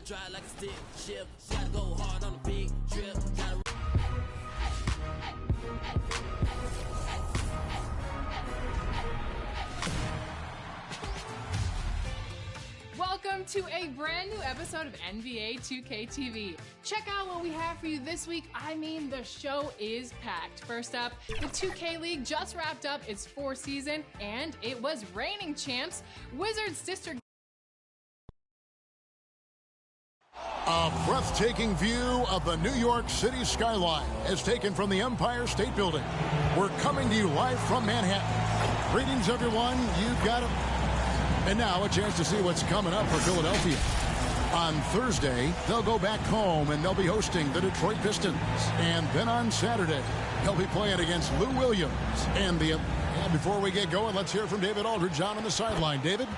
Ride dry like a stick shift. Gotta go hard on a big trip. Welcome to a brand new episode of NBA 2K TV. Check out what we have for you this week. I mean, the show is packed. First up, the 2K League just wrapped up its fourth season, and it was reigning champs. Wizards' sister. A breathtaking view of the New York City skyline is taken from the Empire State Building. We're coming to you live from Manhattan. Greetings, everyone. You've got it. And now a chance to see what's coming up for Philadelphia. On Thursday, they'll go back home and they'll be hosting the Detroit Pistons. And then on Saturday, they'll be playing against Lou Williams. And before we get going, let's hear from David Aldridge on the sideline. David?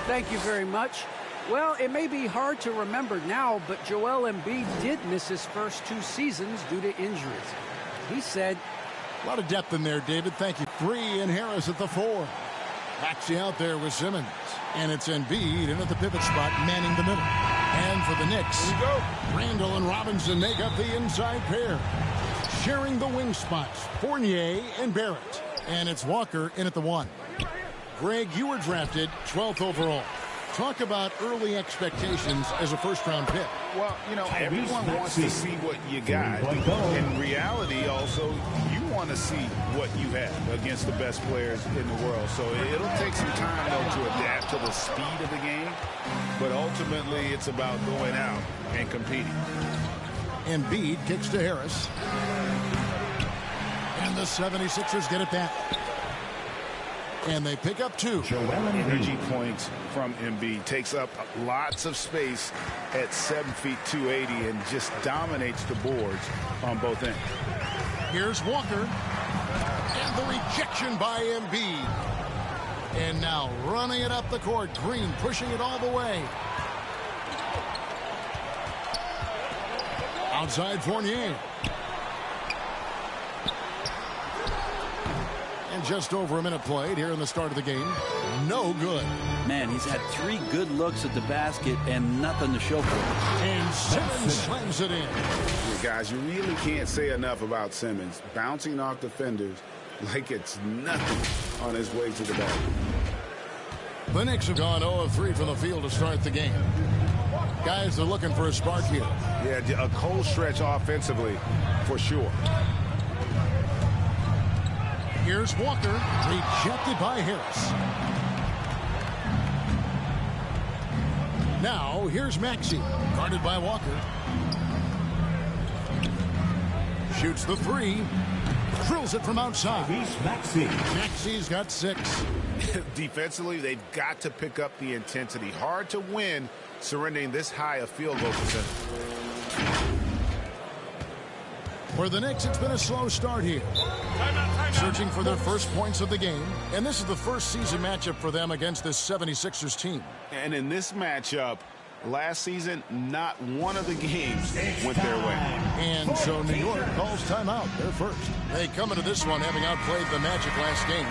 Thank you very much. Well, it may be hard to remember now, but Joel Embiid did miss his first 2 seasons due to injuries. He said, a lot of depth in there, David. Thank you. 3 and Harris at the 4. Maxey out there with Simmons. And it's Embiid in at the pivot spot, manning the middle. And for the Knicks, Randall and Robinson make up the inside pair. Sharing the wing spots, Fournier and Barrett. And it's Walker in at the 1. Greg, you were drafted 12th overall. Talk about early expectations as a first-round pick. Well, you know, everyone wants to see what you got. In reality, also, you want to see what you have against the best players in the world. So it'll take some time, though, to adapt to the speed of the game. But ultimately, it's about going out and competing. Embiid kicks to Harris. And the 76ers get it back. And they pick up 2. Energy points from Embiid. Takes up lots of space at 7 feet 280 and just dominates the boards on both ends. Here's Walker. And the rejection by Embiid. And now running it up the court. Green pushing it all the way. Outside Fournier. And just over a minute played here in the start of the game. No good. Man, he's had 3 good looks at the basket and nothing to show for it. And Simmons slams it in. Yeah, guys, you really can't say enough about Simmons. Bouncing off defenders like it's nothing on his way to the basket. The Knicks have gone 0 of 3 from the field to start the game. Guys are looking for a spark here. Yeah, a cold stretch offensively for sure. Here's Walker, rejected by Harris. Now, here's Maxey, guarded by Walker. Shoots the 3, drills it from outside. Maxey's got 6. Defensively, they've got to pick up the intensity. Hard to win surrendering this high a field goal percentage. For the Knicks, it's been a slow start here. Searching for their first points of the game. And this is the first season matchup for them against this 76ers team. And in this matchup, last season, not one of the games went their way. And so New York calls timeout. They're first. They come into this one having outplayed the Magic last game.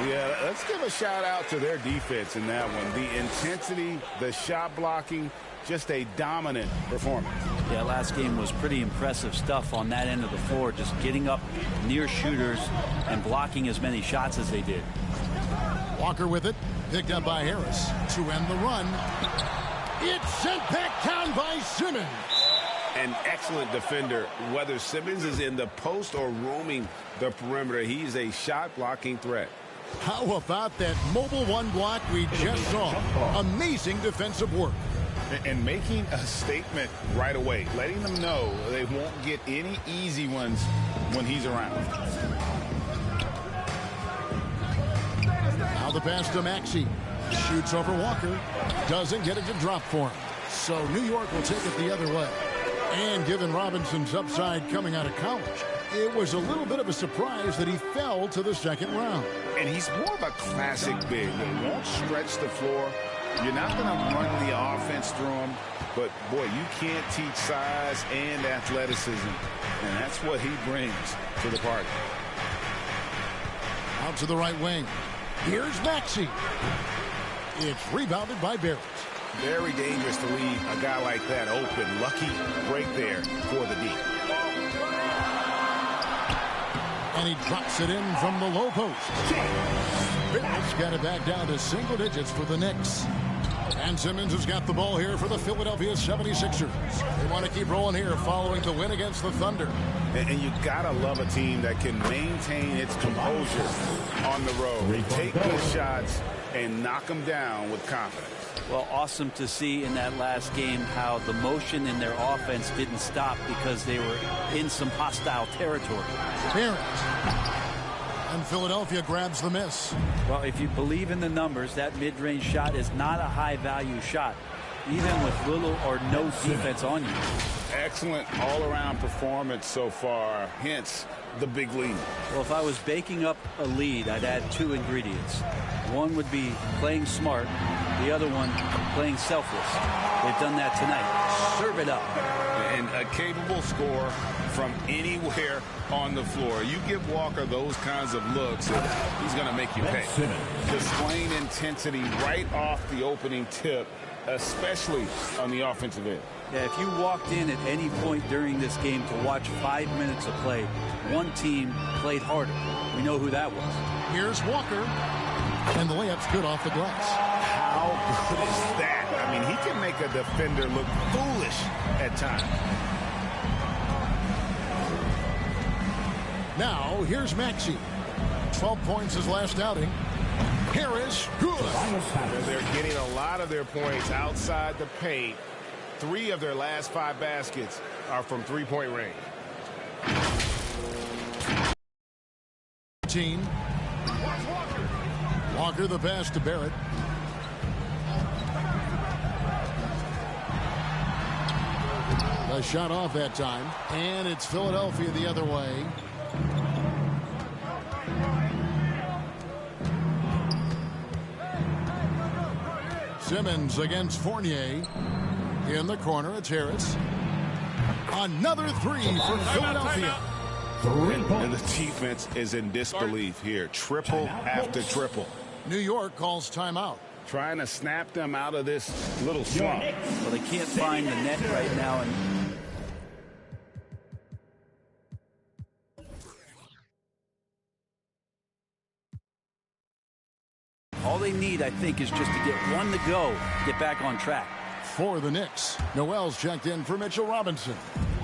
Yeah, let's give a shout out to their defense in that one. The intensity, the shot blocking, just a dominant performance. Yeah, last game was pretty impressive stuff on that end of the floor, just getting up near shooters and blocking as many shots as they did. Walker with it, picked up by Harris to end the run. It's sent back down by Simmons. An excellent defender. Whether Simmons is in the post or roaming the perimeter, he's a shot-blocking threat. How about that mobile 1 block we just saw? Amazing defensive work. And making a statement right away, letting them know they won't get any easy ones when he's around. Now the pass to Maxey. Shoots over Walker. Doesn't get it to drop for him. So New York will take it the other way. And given Robinson's upside coming out of college, it was a little bit of a surprise that he fell to the second round. And he's more of a classic big. He won't stretch the floor. You're not going to run the offense through him, but, boy, you can't teach size and athleticism, and that's what he brings to the party. Out to the right wing. Here's Maxey. It's rebounded by Barrett. Very dangerous to leave a guy like that open. Lucky break there for the D. And he drops it in from the low post. Barrett's got it back down to single digits for the Knicks. And Simmons has got the ball here for the Philadelphia 76ers. They want to keep rolling here following the win against the Thunder. And you got to love a team that can maintain its composure on the road. Take good shots and knock them down with confidence. Well, awesome to see in that last game how the motion in their offense didn't stop because they were in some hostile territory. Barrett. And Philadelphia grabs the miss. Well, if you believe in the numbers, that mid-range shot is not a high-value shot, even with little or no defense on you. Excellent all-around performance so far, hence the big lead. Well, if I was baking up a lead, I'd add two ingredients. One would be playing smart, the other one playing selfless. They've done that tonight. Serve it up. And a capable scorer from anywhere on the floor. You give Walker those kinds of looks, and he's going to make you pay. Displaying intensity right off the opening tip, especially on the offensive end. Yeah, if you walked in at any point during this game to watch 5 minutes of play, one team played harder. We know who that was. Here's Walker. And the layup's good off the glass. How good is that? I mean, he can make a defender look foolish at times. Now, here's Maxey. 12 points his last outing. Harris, good. They're getting a lot of their points outside the paint. 3 of their last 5 baskets are from three-point range. Walker the pass to Barrett. The shot off that time. And it's Philadelphia the other way. Simmons against Fournier. In the corner, it's Harris. Another 3 for Philadelphia. And the defense is in disbelief here. Triple after triple. New York calls timeout. Trying to snap them out of this little slump. Well, they can't find the net right now. And all they need, I think, is just to get one to go, get back on track. For the Knicks, Noel's checked in for Mitchell Robinson.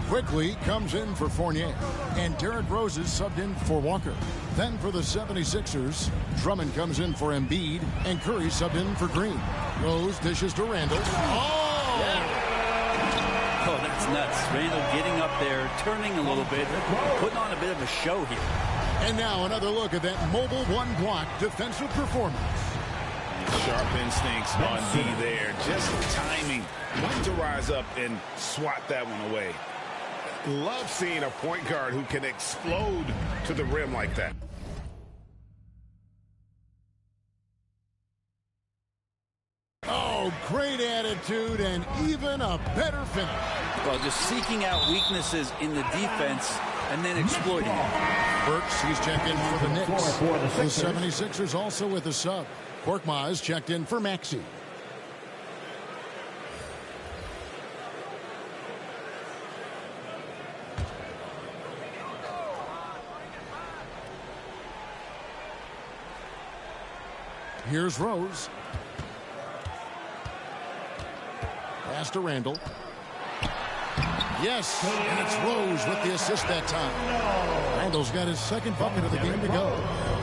Quickly comes in for Fournier. And Derrick Rose is subbed in for Walker. Then for the 76ers, Drummond comes in for Embiid. And Curry subbed in for Green. Rose dishes to Randall. Oh! Yeah. Oh, that's nuts. Randall getting up there, turning a little bit, putting on a bit of a show here. And now another look at that mobile one-block defensive performance. Sharp instincts on D there. Just timing when to rise up and swat that one away. Love seeing a point guard who can explode to the rim like that. Oh, great attitude and even a better finish. Well, just seeking out weaknesses in the defense and then exploiting it. Burks, he's checked in for the Knicks. The 76ers also with a sub. Korkmaz checked in for Maxey. Here's Rose. Pass to Randall. Yes, and it's Rose with the assist that time. Randall's got his second bucket of the game to go.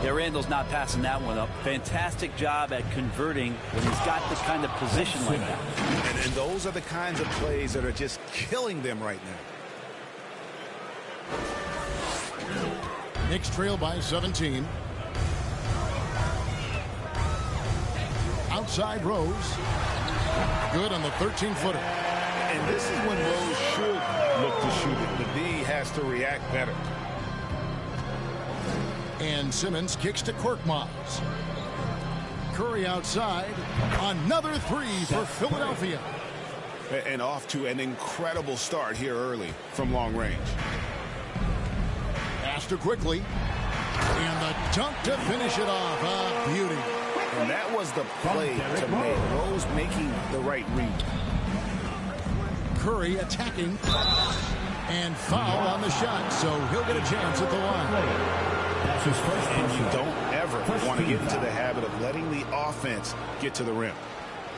Yeah, Randall's not passing that one up. Fantastic job at converting when he's got the kind of position like that. And those are the kinds of plays that are just killing them right now. Knicks trail by 17. Outside Rose. Good on the 13-footer. And this is when Rose should look to shoot it. The D has to react better. And Simmons kicks to Korkmaz. Curry outside. Another 3 for Philadelphia. And off to an incredible start here early from long range. Pass to Quickly. And the dunk to finish it off. A beauty. And that was the play to make. Rose making the right read. Curry attacking. And foul on the shot, so he'll get a chance at the line. And you don't ever want to get into the habit of letting the offense get to the rim.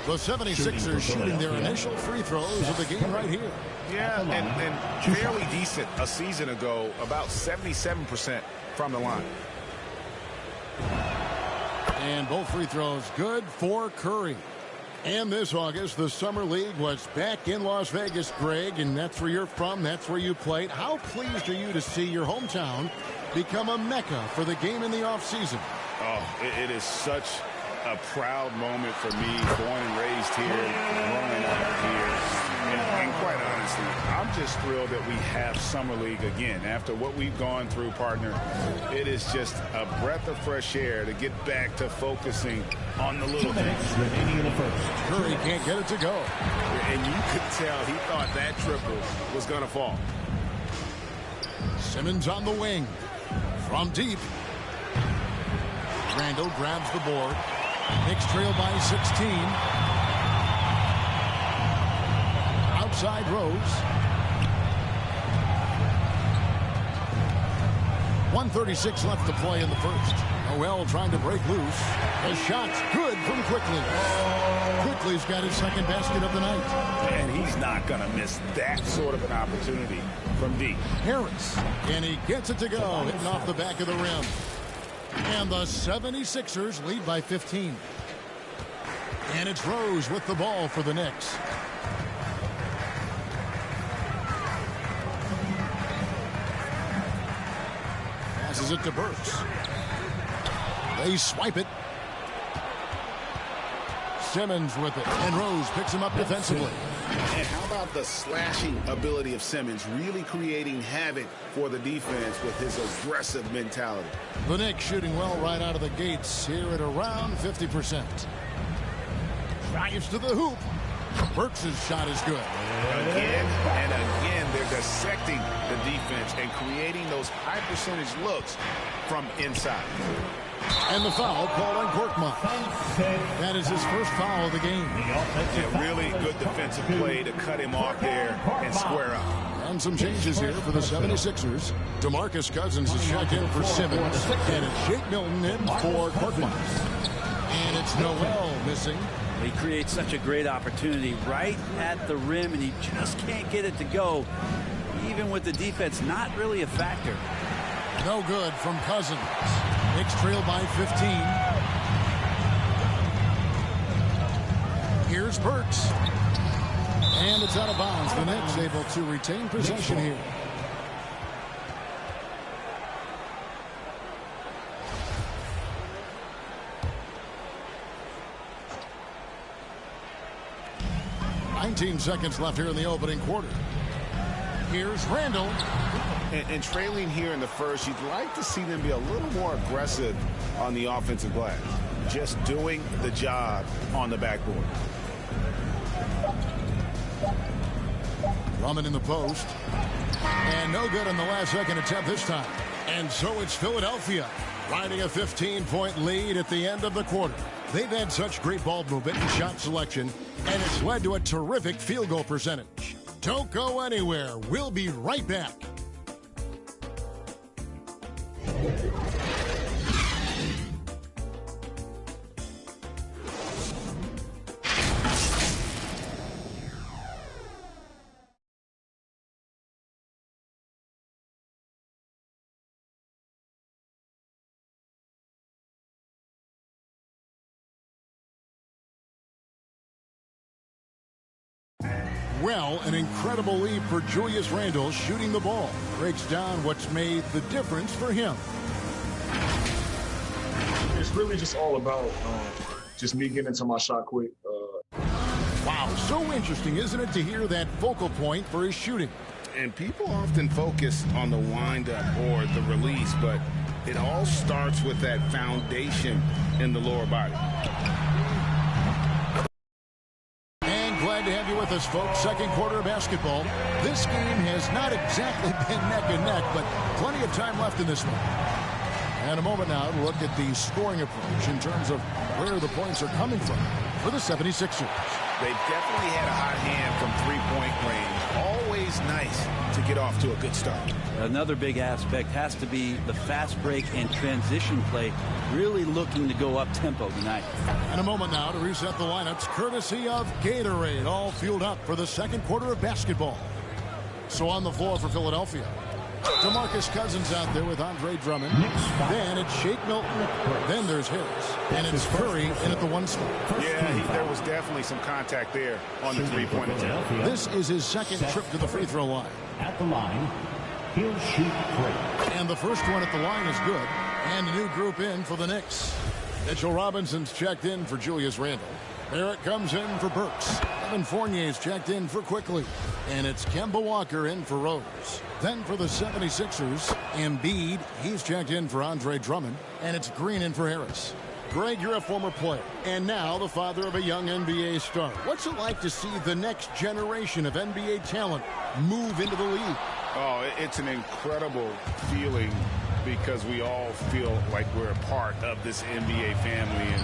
The 76ers shooting their initial free throws of the game right here. Yeah, and fairly decent a season ago, about 77% from the line. And both free throws good for Curry. And this August, the Summer League was back in Las Vegas, Greg, and that's where you're from, that's where you played. How pleased are you to see your hometown become a mecca for the game in the offseason? Oh, it is such a proud moment for me, born and raised here, growing up here. And quite honestly, I'm just thrilled that we have Summer League again. After what we've gone through, partner, it is just a breath of fresh air to get back to focusing on the little things. Remaining in the first. Curry can't get it to go. And you could tell he thought that triple was going to fall. Simmons on the wing. From deep. Randall grabs the board. Knicks trail by 16. Outside Rose. 1:36 left to play in the first. Noel trying to break loose. The shot's good from Quickly. Quickly's got his second basket of the night. And he's not going to miss that sort of an opportunity from deep. Harris. And he gets it to go. Hitting off the back of the rim. And the 76ers lead by 15. And it's Rose with the ball for the Knicks. Passes it to Burks. They swipe it. Simmons with it. And Rose picks him up defensively. And how about the slashing ability of Simmons, really creating havoc for the defense with his aggressive mentality. The Knicks shooting well right out of the gates here at around 50%. Drives to the hoop. Burks' shot is good. Again and again, they're dissecting the defense and creating those high percentage looks from inside. And the foul called on Korkmaz. That is his first foul of the game. Yeah, really good defensive play to cut him off there and square up. And some changes here for the 76ers. DeMarcus Cousins is checked in for Simmons. And it's Shake Milton in for Korkmaz. And it's Noel missing. He creates such a great opportunity right at the rim, and he just can't get it to go, even with the defense not really a factor. No good from Cousins. Knicks trail by 15. Here's Burks. And it's out of bounds. The Knicks able to retain possession here. Seconds left here in the opening quarter. Here's Randall. And trailing here in the first, you'd like to see them be a little more aggressive on the offensive glass. Just doing the job on the backboard. Drummond in the post. And no good on the last second attempt this time. And so it's Philadelphia riding a 15-point lead at the end of the quarter. They've had such great ball movement and shot selection, and it's led to a terrific field goal percentage. Don't go anywhere. We'll be right back. Well, an incredible lead for Julius Randle shooting the ball. Breaks down what's made the difference for him. It's really just all about just me getting into my shot quick. Wow, so interesting, isn't it, to hear that focal point for his shooting? And people often focus on the windup or the release, but it all starts with that foundation in the lower body. Glad to have you with us, folks. Second quarter of basketball. This game has not exactly been neck and neck, but plenty of time left in this one. And a moment now to look at the scoring approach in terms of where the points are coming from for the 76ers. They've definitely had a hot hand from three-point range. Always nice to get off to a good start. Another big aspect has to be the fast break and transition play, really looking to go up-tempo tonight. And a moment now to reset the lineups, courtesy of Gatorade, all fueled up for the second quarter of basketball. So on the floor for Philadelphia, DeMarcus Cousins out there with Andre Drummond. Then it's Shake Milton. Then there's Harris. And it's Curry in at the one spot. Yeah, there was definitely some contact there on the three-point attempt. This is his second trip to the free throw line. At the line, he'll shoot 3. And the first one at the line is good. And a new group in for the Knicks. Mitchell Robinson's checked in for Julius Randle. Barrett comes in for Burks. Evan Fournier's checked in for Quickly. And it's Kemba Walker in for Rose. Then for the 76ers, Embiid, he's checked in for Andre Drummond. And it's Green in for Harris. Greg, you're a former player, and now the father of a young NBA star. What's it like to see the next generation of NBA talent move into the league? Oh, it's an incredible feeling because we all feel like we're a part of this NBA family. And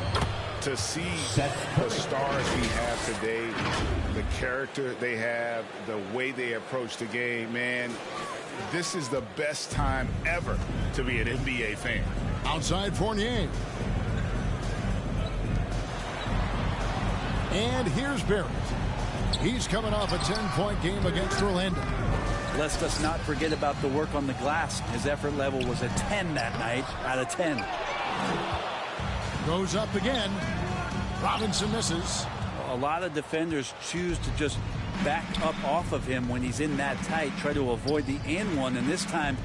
to see the stars we have today, the character they have, the way they approach the game, man, this is the best time ever to be an NBA fan. Outside Fournier. And here's Barrett. He's coming off a 10-point game against Orlando. Let's us not forget about the work on the glass. His effort level was a 10 that night out of 10. Goes up again. Robinson misses. A lot of defenders choose to just back up off of him when he's in that tight, try to avoid the and one, and this time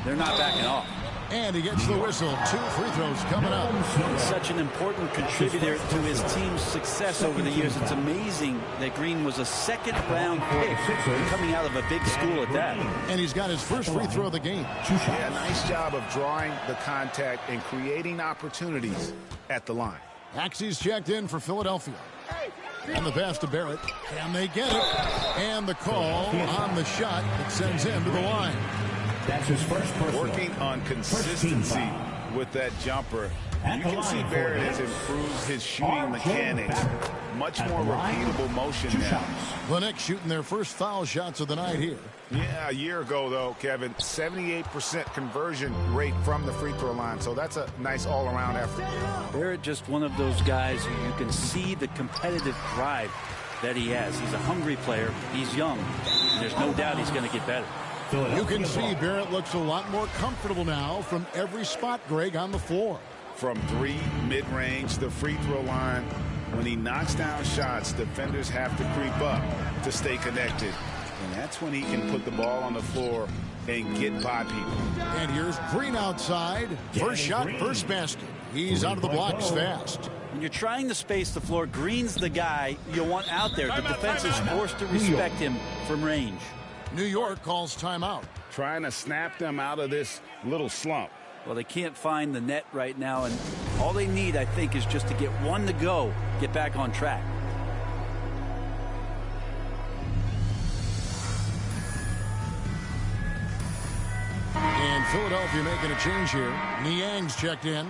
they're not backing off. And he gets the whistle. 2 free throws coming up. He's such an important contributor to his team's success over the years. It's amazing that Green was a second-round pick coming out of a big school at that. And he's got his first free throw of the game. Yeah, nice job of drawing the contact and creating opportunities at the line. Axie's checked in for Philadelphia. And the pass to Barrett. And they get it. And the call on the shot that sends him to the line. That's his first personal. Working on consistency with that jumper. You can see Barrett has improved his shooting mechanics. Much more repeatable motion now. The Knicks shooting their first foul shots of the night here. Yeah, a year ago, though, Kevin, 78% conversion rate from the free throw line. So that's a nice all-around effort. Barrett just one of those guys who you can see the competitive drive that he has. He's a hungry player. He's young. And there's no doubt he's going to get better. You can see Barrett looks a lot more comfortable now from every spot, Greg, on the floor. From 3, mid-range, the free throw line. When he knocks down shots, defenders have to creep up to stay connected. And that's when he can put the ball on the floor and get by people. And here's Green outside. First shot, first basket. He's out of the blocks fast. When you're trying to space the floor, Green's the guy you want out there. The defense is forced to respect him from range. New York calls timeout. Trying to snap them out of this little slump. Well, they can't find the net right now, and all they need, I think, is just to get one to go, get back on track. And Philadelphia making a change here. Niang's checked in.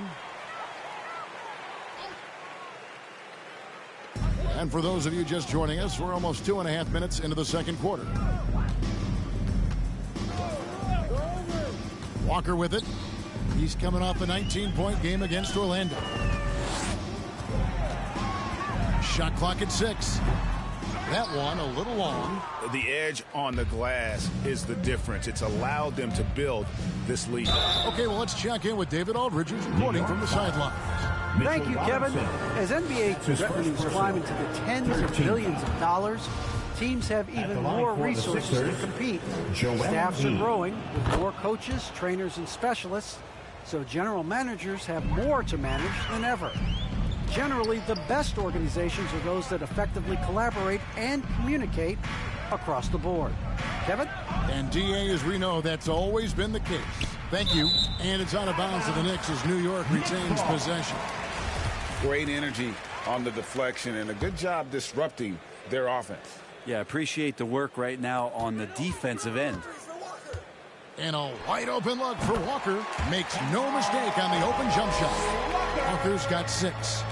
And for those of you just joining us, we're almost 2.5 minutes into the second quarter. Walker with it. He's coming off a 19-point game against Orlando. Shot clock at 6. That one a little long. The edge on the glass is the difference. It's allowed them to build this lead. Okay, well, let's check in with David Aldridge, who's reporting from the sidelines. Thank you, Kevin. As NBA revenues climb into the tens of billions of dollars, teams have even more resources to compete. Staffs are growing with more coaches, trainers, and specialists, so general managers have more to manage than ever. Generally, the best organizations are those that effectively collaborate and communicate across the board. Kevin? And DA, as we know, that's always been the case. Thank you. And it's out of bounds to the Knicks as New York retains possession. Great energy on the deflection and a good job disrupting their offense. Yeah, appreciate the work right now on the defensive end. And a wide open look for Walker. Makes no mistake on the open jump shot. Walker's got 6.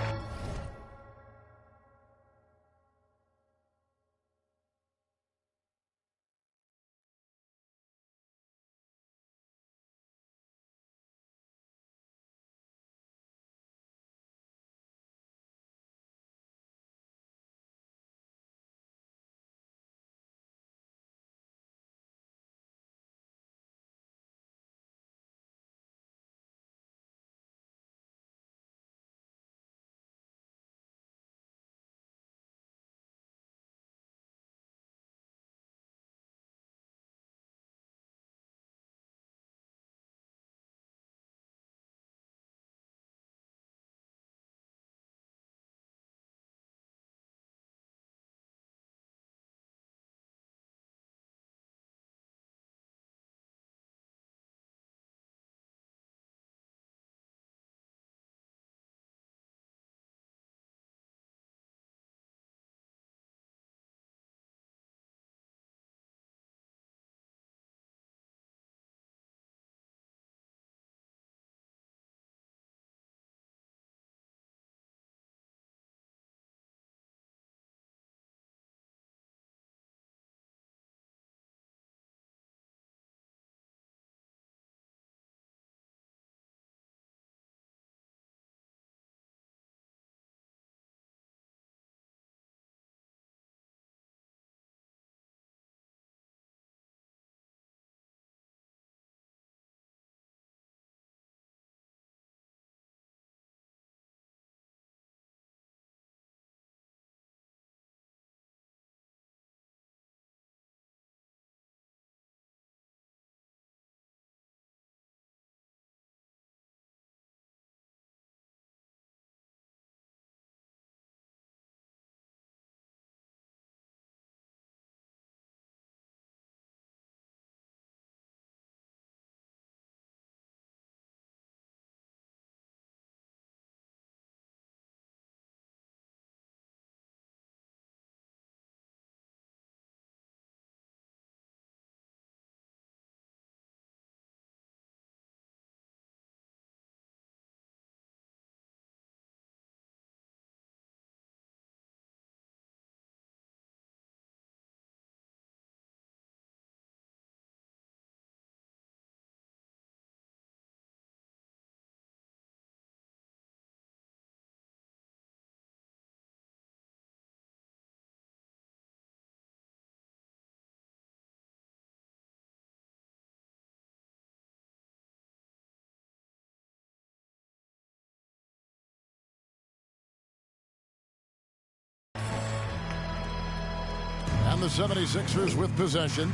And the 76ers with possession.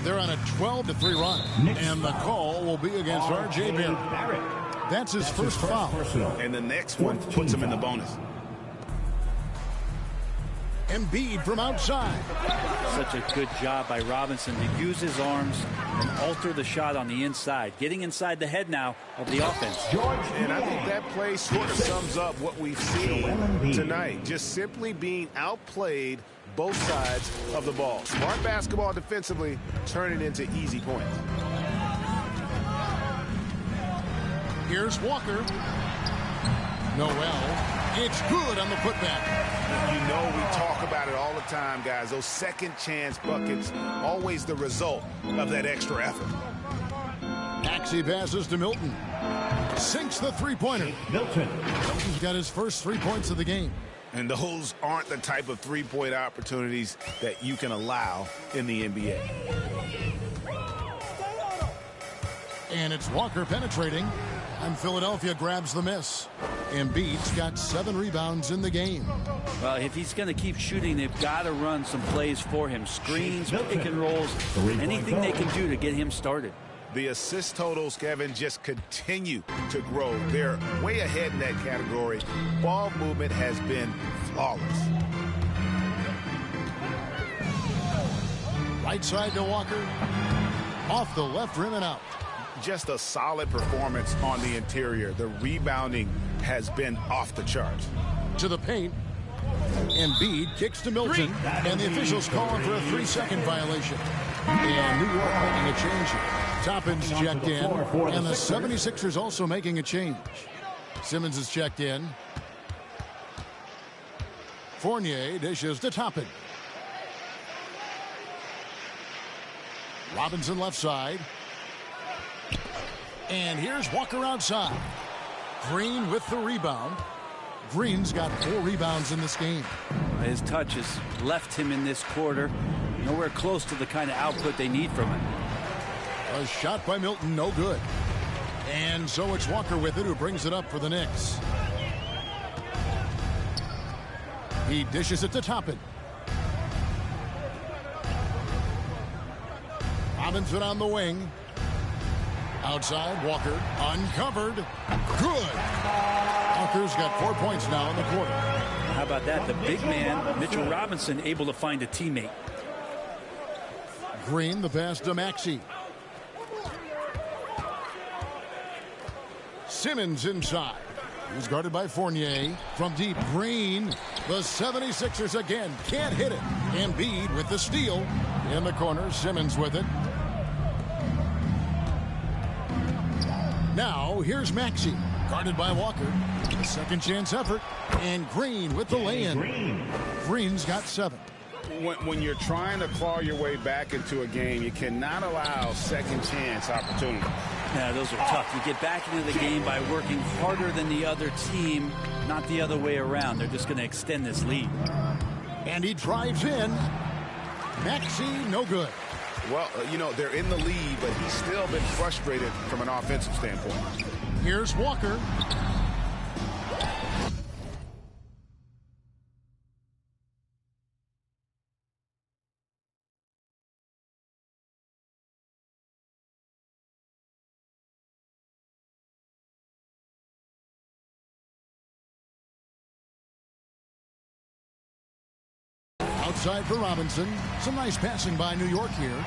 They're on a 12-3 run. And the call will be against R.J. Barrett. That's his first foul. And the next one puts him in the bonus. Embiid from outside. Such a good job by Robinson to use his arms and alter the shot on the inside. Getting inside the head now of the offense. And I think that play sort of sums up what we've seen tonight. Just simply being outplayed both sides of the ball. Smart basketball defensively, turning into easy points. Here's Walker. Noel. It's good on the putback. You know we talk about it all the time, guys. Those second chance buckets, always the result of that extra effort. Maxey passes to Milton. Sinks the three-pointer. Milton's got his first 3 points of the game. And those aren't the type of three-point opportunities that you can allow in the NBA. And it's Walker penetrating. And Philadelphia grabs the miss. Embiid's got 7 rebounds in the game. Well, if he's going to keep shooting, they've got to run some plays for him. Screens, pick and rolls, anything they can do to get him started. The assist totals, Kevin, just continue to grow. They're way ahead in that category. Ball movement has been flawless. Right side to Walker. Off the left rim and out. Just a solid performance on the interior. The rebounding has been off the charts. To the paint. Embiid kicks to Milton, and the officials calling for a 3-second violation. And New York making a change here. Toppin's checked in, and the 76ers also making a change. Simmons is checked in. Fournier dishes to Toppin. Robinson left side. And here's Walker outside. Green with the rebound. Green's got 4 rebounds in this game. His touch has left him in this quarter nowhere close to the kind of output they need from him. A shot by Milton, no good. And so it's Walker with it, who brings it up for the Knicks. He dishes it to Toppin. Robinson on the wing. Outside, Walker uncovered. Good. Walker's got 4 points now in the quarter. How about that? The big man, Mitchell Robinson, able to find a teammate. Green, the pass to Maxey. Simmons inside. He's guarded by Fournier. From deep, Green. The 76ers again can't hit it. Embiid with the steal. In the corner, Simmons with it. Now, here's Maxey. Guarded by Walker. Second chance effort. And Green with the lay-in. Green's got 7. When you're trying to claw your way back into a game, you cannot allow second chance opportunities. Yeah, those are tough. You get back into the game by working harder than the other team, not the other way around. They're just going to extend this lead. And he drives in. Maxey, no good. Well, you know, they're in the lead, but he's still been frustrated from an offensive standpoint. Here's Walker. Outside for Robinson. Some nice passing by New York here.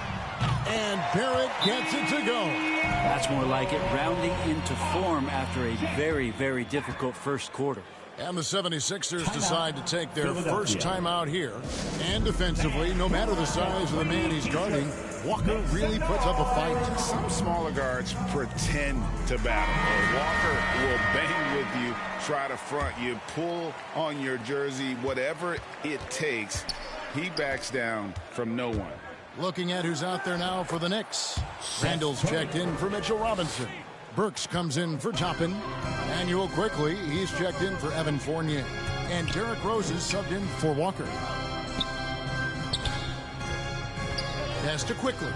And Barrett gets it to go. That's more like it. Rounding into form after a very, very difficult first quarter. And the 76ers decide to take their first timeout here. And defensively, no matter the size of the man he's guarding, Walker really puts up a fight. Some smaller guards pretend to battle. Walker will bang with you, try to front you, pull on your jersey, whatever it takes. He backs down from no one. Looking at who's out there now for the Knicks. Randall's checked in for Mitchell Robinson. Burks comes in for Toppin. Manuel quickly, he's checked in for Evan Fournier. And Derrick Rose is subbed in for Walker. Pass to Quickly.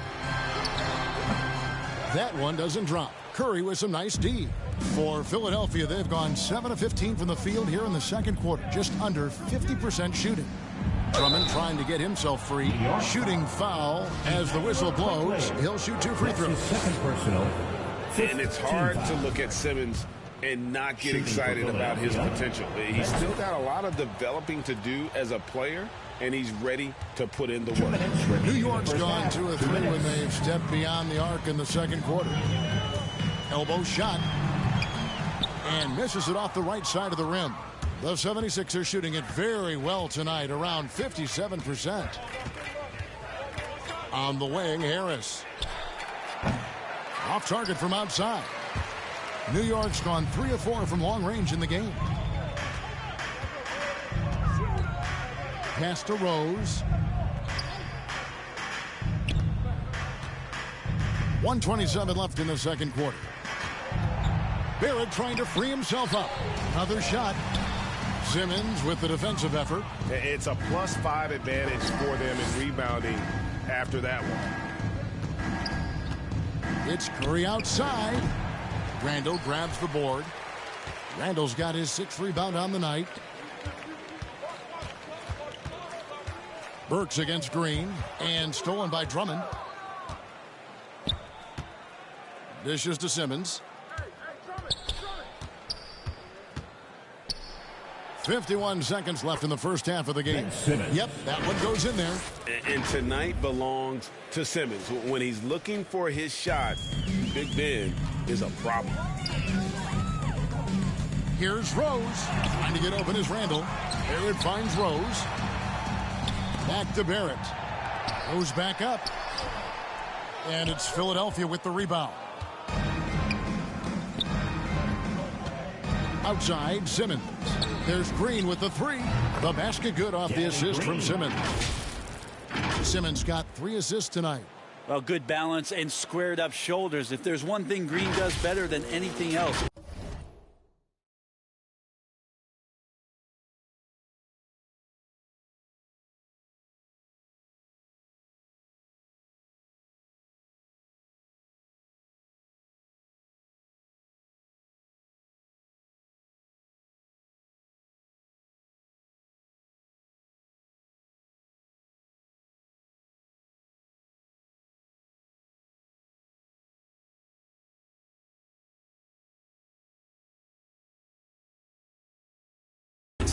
That one doesn't drop. Curry with some nice D. For Philadelphia, they've gone 7 of 15 from the field here in the second quarter. Just under 50% shooting. Drummond trying to get himself free. Shooting foul as the whistle blows. He'll shoot 2 free throws. Second personal. And it's hard to look at Simmons and not get excited about his potential. He's still got a lot of developing to do as a player, and he's ready to put in the work. New York's gone 2 of 3 when they've stepped beyond the arc in the second quarter. Elbow shot. And misses it off the right side of the rim. The 76ers shooting it very well tonight, around 57%. On the wing, Harris. Off target from outside. New York's gone 3 of 4 from long range in the game. Pass to Rose. 1:27 left in the second quarter. Barrett trying to free himself up. Another shot. Simmons with the defensive effort. It's a +5 advantage for them in rebounding after that one. It's Curry outside. Randall grabs the board. Randall's got his 6th rebound on the night. Burks against Green. And stolen by Drummond. Dishes to Simmons. 51 seconds left in the first half of the game. Yep, that one goes in there. And tonight belongs to Simmons. When he's looking for his shot, Big Ben is a problem. Here's Rose. Trying to get open is Randall. Barrett finds Rose. Back to Barrett. Rose back up. And it's Philadelphia with the rebound. Outside, Simmons. There's Green with the three. The basket good off the assist from Simmons. Simmons got 3 assists tonight. Well, good balance and squared up shoulders. If there's one thing Green does better than anything else.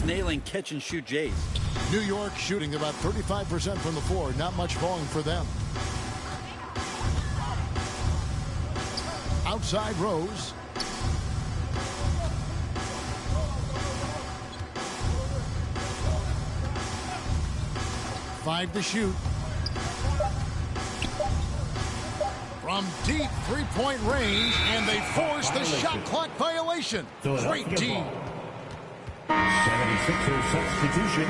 Nailing catch and shoot Jays. New York shooting about 35% from the floor. Not much falling for them. Outside Rose. Five to shoot. From deep three-point range, and they force the shot clock violation. Great team. 76ers substitution.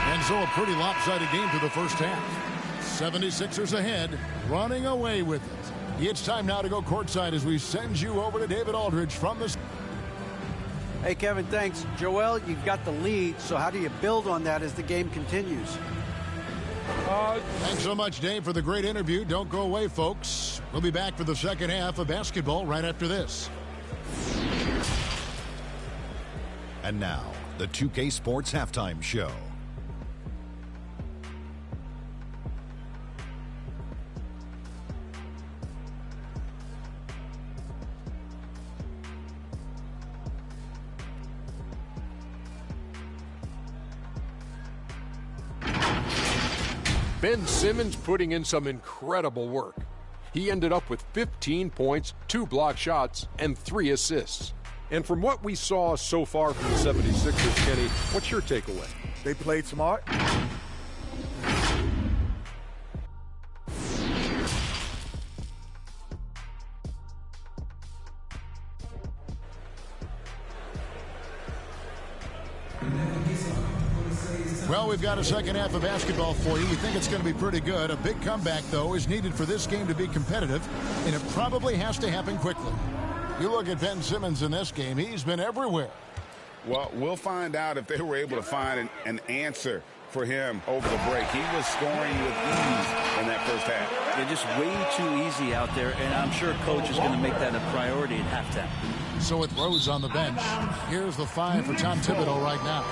And so a pretty lopsided game through the first half. 76ers ahead, running away with it. It's time now to go courtside as we send you over to David Aldridge from the... Hey, Kevin, thanks. Joel, you've got the lead, so how do you build on that as the game continues? Thanks so much, Dave, for the great interview. Don't go away, folks. We'll be back for the second half of basketball right after this. And now, the 2K Sports Halftime Show. Ben Simmons putting in some incredible work. He ended up with 15 points, 2 block shots, and 3 assists. And from what we saw so far from the 76ers, Kenny, what's your takeaway? They played smart. Well, we've got a second half of basketball for you. We think it's going to be pretty good. A big comeback, though, is needed for this game to be competitive, and it probably has to happen quickly. You look at Ben Simmons in this game, he's been everywhere. Well, we'll find out if they were able to find an answer for him over the break. He was scoring with ease in that first half. They're just way too easy out there, and I'm sure coach is going to make that a priority at halftime. So with Rose on the bench, here's the 5 for Tom Thibodeau right now.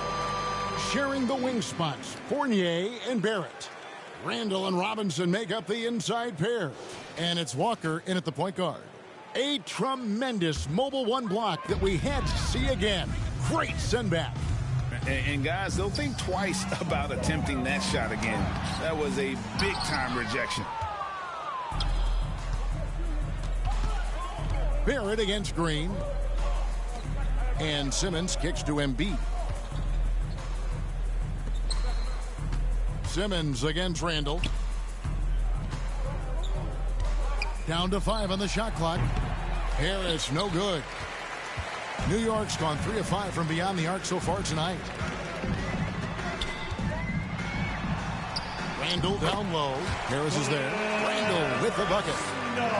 Sharing the wing spots, Fournier and Barrett. Randall and Robinson make up the inside pair. And it's Walker in at the point guard. A tremendous mobile one block that we had to see again. Great send back. And guys, they'll think twice about attempting that shot again. That was a big-time rejection. Barrett against Green. And Simmons kicks to Embiid. Simmons against Randall. Down to 5 on the shot clock. Harris, no good. New York's gone 3 of 5 from beyond the arc so far tonight. Randall down low. Harris is there. Randall with the bucket.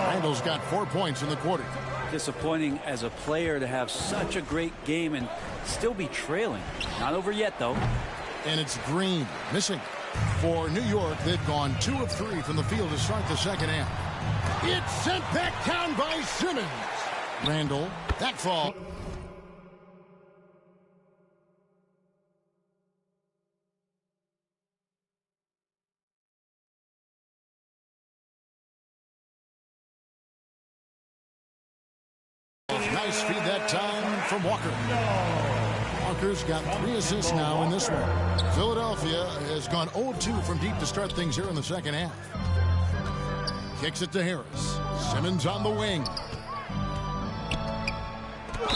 Randall's got 4 points in the quarter. Disappointing as a player to have such a great game and still be trailing. Not over yet, though. And it's Green missing. For New York, they've gone 2 of 3 from the field to start the second half. It's sent back down by Simmons. Randall, that fall. Nice feed that time from Walker. Walker's got 3 assists now in this one. Philadelphia has gone 0-2 from deep to start things here in the second half. Kicks it to Harris. Simmons on the wing.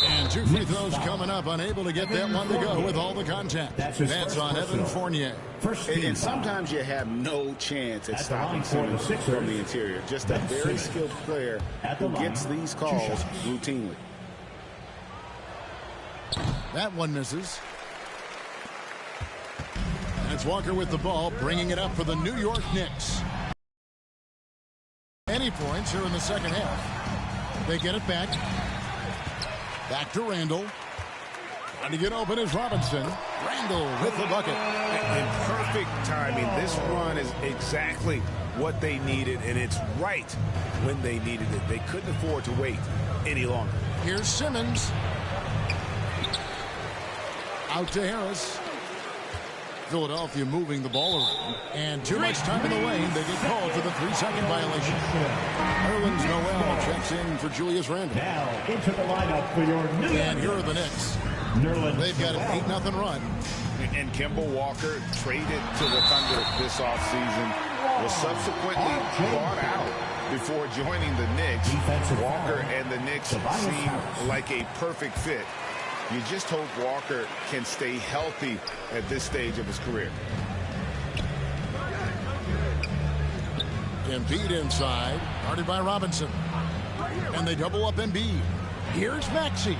And 2 free throws coming up, unable to get that one to go with all the contact. That's on Evan Fournier. And sometimes you have no chance at stopping Simmons from the interior. Just a very skilled player who gets these calls routinely. That one misses. That's Walker with the ball, bringing it up for the New York Knicks. Any points here in the second half. They get it back. Back to Randall. Trying to get open is Robinson. Randall with the bucket. In perfect timing. This run is exactly what they needed, and it's right when they needed it. They couldn't afford to wait any longer. Here's Simmons. Out to Harris. Philadelphia moving the ball around. And too much time in the lane. They get called for the 3-second violation. Nerlens Noel checks in for Julius Randle. Now into the lineup for your new. And here are the Knicks. They've got an 8-0 run. And Kemba Walker, traded to the Thunder this offseason, was subsequently bought out before joining the Knicks. Walker and the Knicks seem like a perfect fit. You just hope Walker can stay healthy at this stage of his career. Embiid inside, guarded by Robinson. And they double up Embiid. Here's Maxey.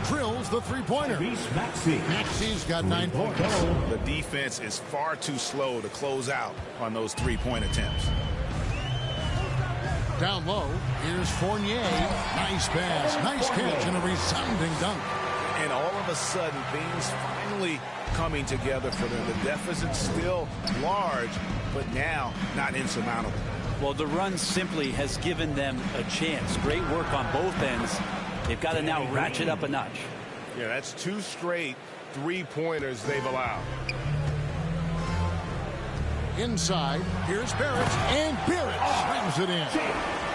Drills the three-pointer. Maxey's got 9 points. The defense is far too slow to close out on those three-point attempts. Down low, here's Fournier. Nice pass, nice catch, and a resounding dunk. And all of a sudden, things finally coming together for them. The deficit's still large, but now not insurmountable. Well, the run simply has given them a chance. Great work on both ends. They've got to now ratchet up a notch. Yeah, that's 2 straight three-pointers they've allowed. Inside, here's Barrett, and Barrett slams it in.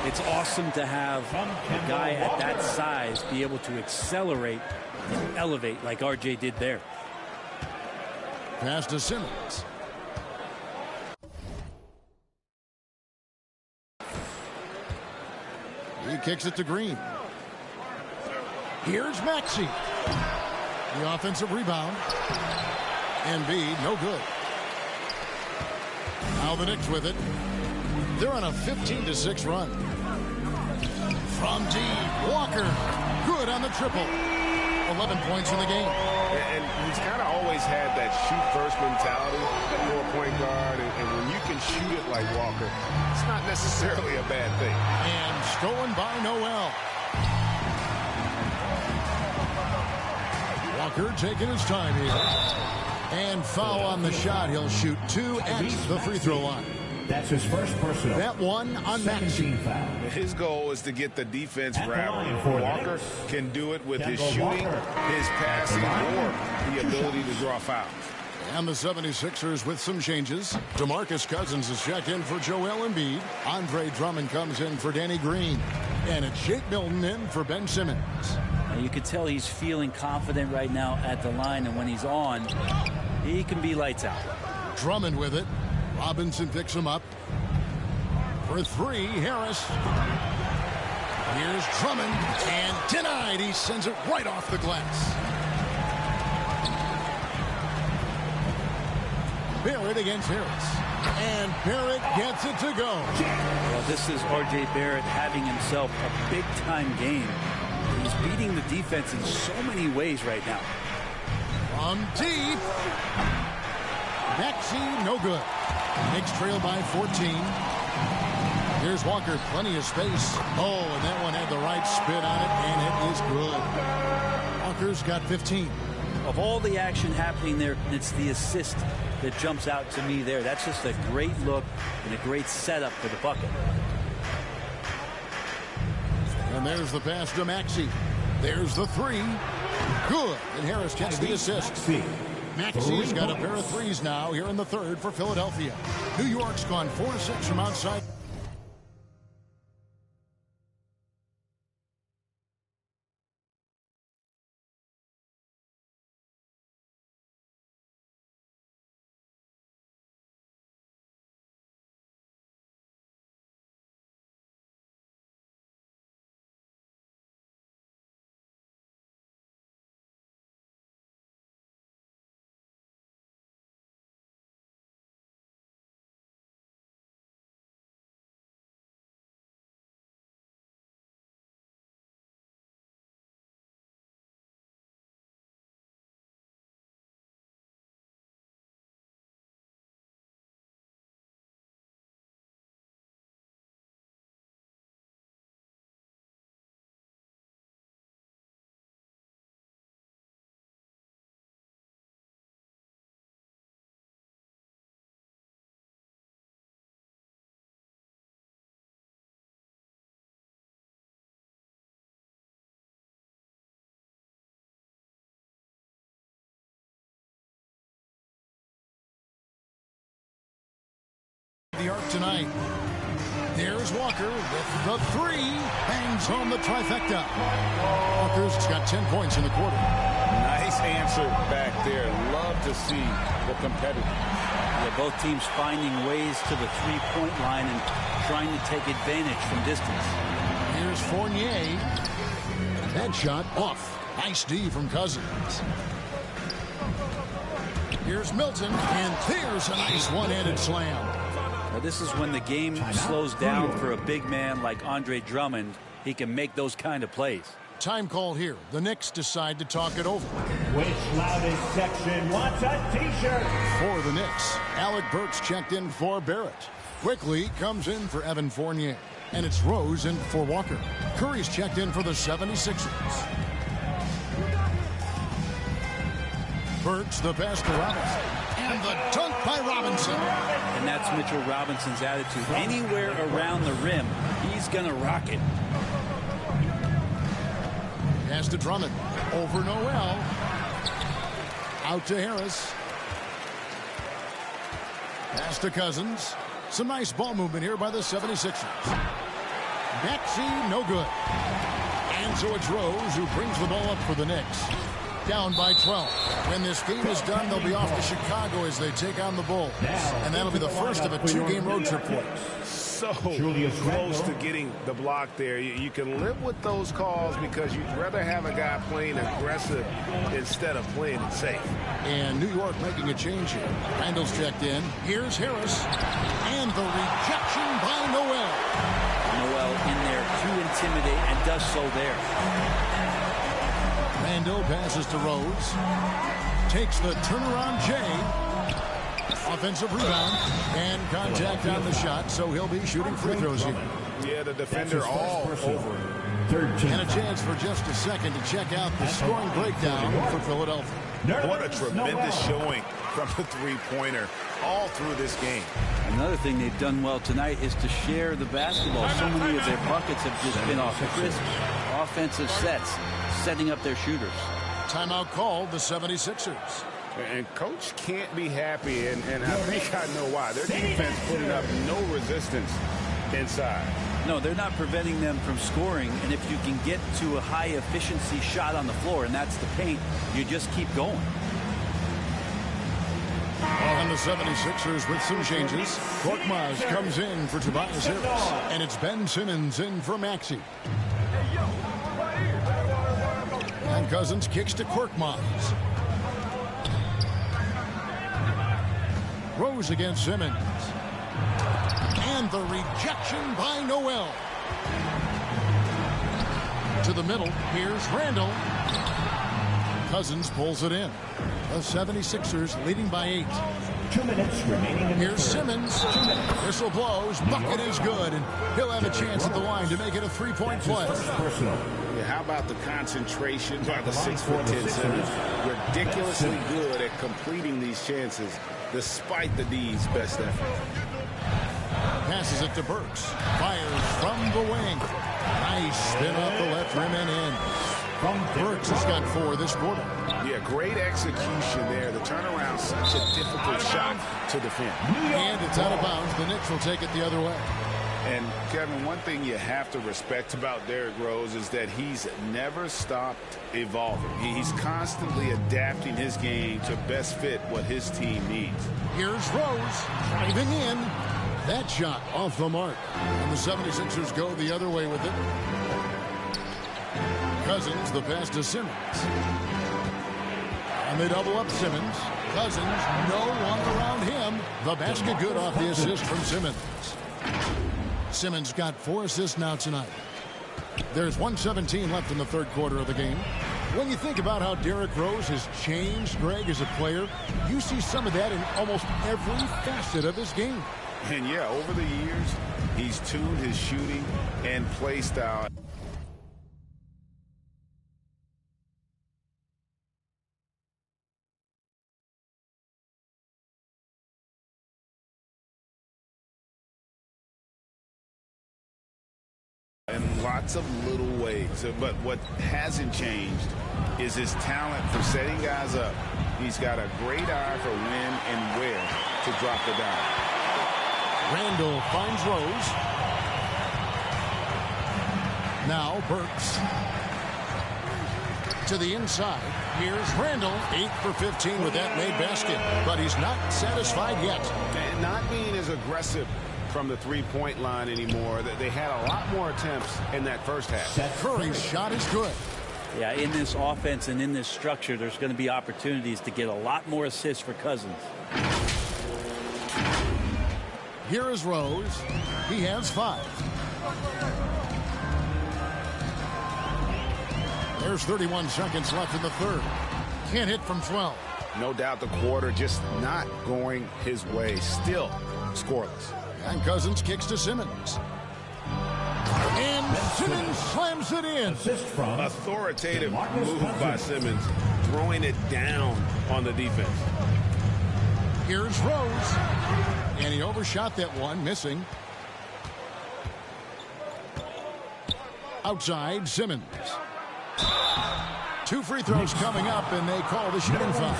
It's awesome to have a guy at that size be able to accelerate and elevate like RJ did there. Pass to Simmons. He kicks it to Green. Here's Maxey. The offensive rebound. Embiid, no good. Now the Knicks with it. They're on a 15-6 run. From deep, Walker. Good on the triple. 11 points in the game. And he's kind of always had that shoot-first mentality for a point guard. And when you can shoot it like Walker, it's not necessarily a bad thing. And stolen by Noel. Walker taking his time here. And foul on the shot. He'll shoot 2 at the free throw line. That's his first personal. That one on Maxey. His goal is to get the defense rattled. Walker can do it with his shooting, his passing, or the ability to draw fouls. And the 76ers with some changes. DeMarcus Cousins is checked in for Joel Embiid. Andre Drummond comes in for Danny Green. And it's Jake Milton in for Ben Simmons. And you can tell he's feeling confident right now at the line, and when he's on, he can be lights out. Drummond with it. Robinson picks him up. For 3, Harris. Here's Drummond. And denied. He sends it right off the glass. Barrett against Harris. And Barrett gets it to go. Well, this is R.J. Barrett having himself a big-time game. He's beating the defense in so many ways right now. From deep. Maxey, no good. Knicks trail by 14. Here's Walker, plenty of space. Oh, and that one had the right spin on it, and it is good. Walker's got 15. Of all the action happening there, it's the assist that jumps out to me there. That's just a great look and a great setup for the bucket. And there's the pass to Maxey. There's the 3. Good. And Harris gets the assist. Maxey's got a pair of 3s now here in the third for Philadelphia. New York's gone 4-6 from outside. the arc tonight. There's Walker with the three. Bangs home the trifecta. Walker's got 10 points in the quarter. Nice answer back there. Love to see the competitor. Yeah, both teams finding ways to the three-point line and trying to take advantage from distance. Here's Fournier. That shot off. Nice D from Cousins. Here's Milton, and there's a nice one-handed slam. Now, this is when the game slows down for a big man like Andre Drummond. He can make those kind of plays. Time call here. The Knicks decide to talk it over. Which loudest section wants a T-shirt? For the Knicks, Alec Burks checked in for Barrett. Quickly comes in for Evan Fournier. And it's Rose in for Walker. Curry's checked in for the 76ers. Burks the pass to Robinson. And the dunk by Robinson. And that's Mitchell Robinson's attitude. Anywhere around the rim, he's going to rock it. Pass to Drummond. Over Noel. Out to Harris. Pass to Cousins. Some nice ball movement here by the 76ers. Maxey, no good. And so it's Rose who brings the ball up for the Knicks. Down by 12. When this game is done, they'll be off to Chicago as they take on the Bulls. And that'll be the first of a two-game road trip for them. So close to getting the block there. You can live with those calls because you'd rather have a guy playing aggressive instead of playing it safe. And New York making a change here. Randall's checked in. Here's Harris. And the rejection by Noel. Noel in there to intimidate and does so there. Randall passes to Rose. Takes the turnaround Jay. Offensive rebound and contact on the shot, so he'll be shooting free throws here. Yeah, the defender all over. And a chance for just a second to check out the scoring breakdown for Philadelphia. What a tremendous showing from the three-pointer all through this game. Another thing they've done well tonight is to share the basketball. So many of their buckets have just been off crisp offensive sets, setting up their shooters. Timeout called the 76ers. And Coach can't be happy, and I think I know why. Their defense putting up no resistance inside. No, they're not preventing them from scoring, and if you can get to a high-efficiency shot on the floor, and that's the paint, you just keep going. And the 76ers with some changes. Korkmaz comes in for Tobias Harris, and it's Ben Simmons in for Maxey. And Cousins kicks to Korkmaz. Rose against Simmons. And the rejection by Noel. To the middle. Here's Randall. Cousins pulls it in. The 76ers leading by 8. 2 minutes remaining. Here's Simmons. Whistle blows. Bucket is good. And he'll have a chance at the line to make it a three-point play. Yeah, how about the concentration by the 6'10" Simmons? Ridiculously good at completing these chances despite the D's best effort. Passes it to Burks. Fires from the wing. Nice spin off the left rim and in. Burks has got 4 this quarter. Yeah, great execution there. The turnaround, such a difficult shot to defend. And it's out of bounds. The Knicks will take it the other way. And, Kevin, one thing you have to respect about Derrick Rose is that he's never stopped evolving. He's constantly adapting his game to best fit what his team needs. Here's Rose driving in. That shot off the mark. And the 76ers go the other way with it. Cousins, the pass to Simmons. And they double up Simmons. Cousins, no one around him. The basket good off the assist from Simmons. Simmons got 4 assists now tonight. There's 1:17 left in the third quarter of the game. When you think about how Derrick Rose has changed, Greg, as a player, you see some of that in almost every facet of his game. And, yeah, over the years, he's tuned his shooting and play style. In lots of little ways, but what hasn't changed is his talent for setting guys up. He's got a great eye for when and where to drop the dime. Randall finds Rose. Now Burks. To the inside. Here's Randall. 8 for 15 with that made basket. But he's not satisfied yet. And not being as aggressive from the three-point line anymore. They had a lot more attempts in that first half. Curry's shot is good. Yeah, in this offense and in this structure, there's going to be opportunities to get a lot more assists for Cousins. Here is Rose. He has 5. There's 31 seconds left in the third. Can't hit from 12. No doubt the quarter just not going his way. Still scoreless. And Cousins kicks to Simmons. And Simmons slams it in. Authoritative move by Simmons, throwing it down on the defense. Here's Rose. And he overshot that one, missing. Outside, Simmons. 2 free throws coming up, and they call the shooting foul.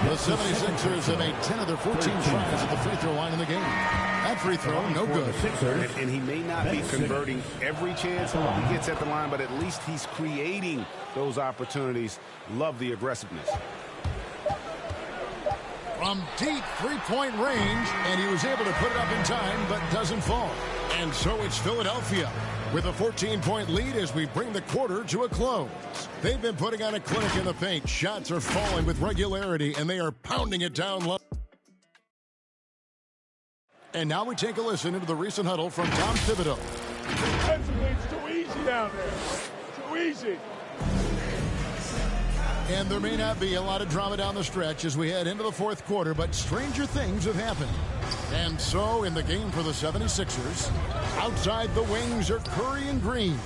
The 76ers have made 10 of their 14 tries at the free throw line in the game. That free throw, no good. And he may not be converting every chance he gets at the line, but at least he's creating those opportunities. Love the aggressiveness. From deep three-point range, and he was able to put it up in time, but doesn't fall. And so it's Philadelphia with a 14-point lead as we bring the quarter to a close. They've been putting on a clinic in the paint. Shots are falling with regularity, and they are pounding it down low. And now we take a listen into the recent huddle from Tom Thibodeau. Defensively, it's too easy down there. Too easy. And there may not be a lot of drama down the stretch as we head into the fourth quarter, but stranger things have happened. And so in the game for the 76ers, outside the wings are Curry and Green.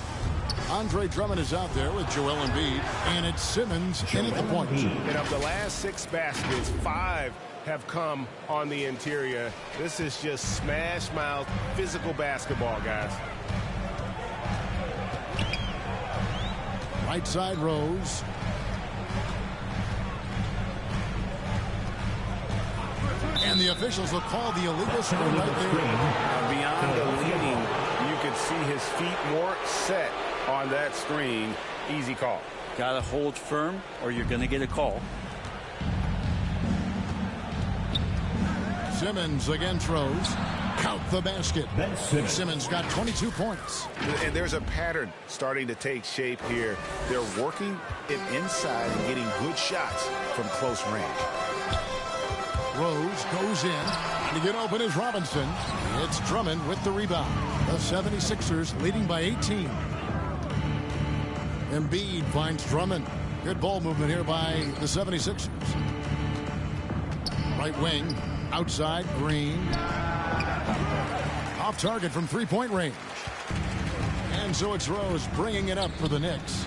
Andre Drummond is out there with Joel Embiid, and it's Simmons in at the point. And of the last 6 baskets, 5 have come on the interior. This is just smash mouth physical basketball, guys. Right side Rose. And the officials will call the illegal screen right there. Beyond the leading, you could see his feet more set on that screen. Easy call. Got to hold firm or you're going to get a call. Simmons against Rose. Count the basket. Simmons got 22 points. And there's a pattern starting to take shape here. They're working it inside and getting good shots from close range. Rose goes in. To get open is Robinson. It's Drummond with the rebound. The 76ers leading by 18. Embiid finds Drummond. Good ball movement here by the 76ers. Right wing. Outside, Green. Off target from three-point range. And so it's Rose bringing it up for the Knicks.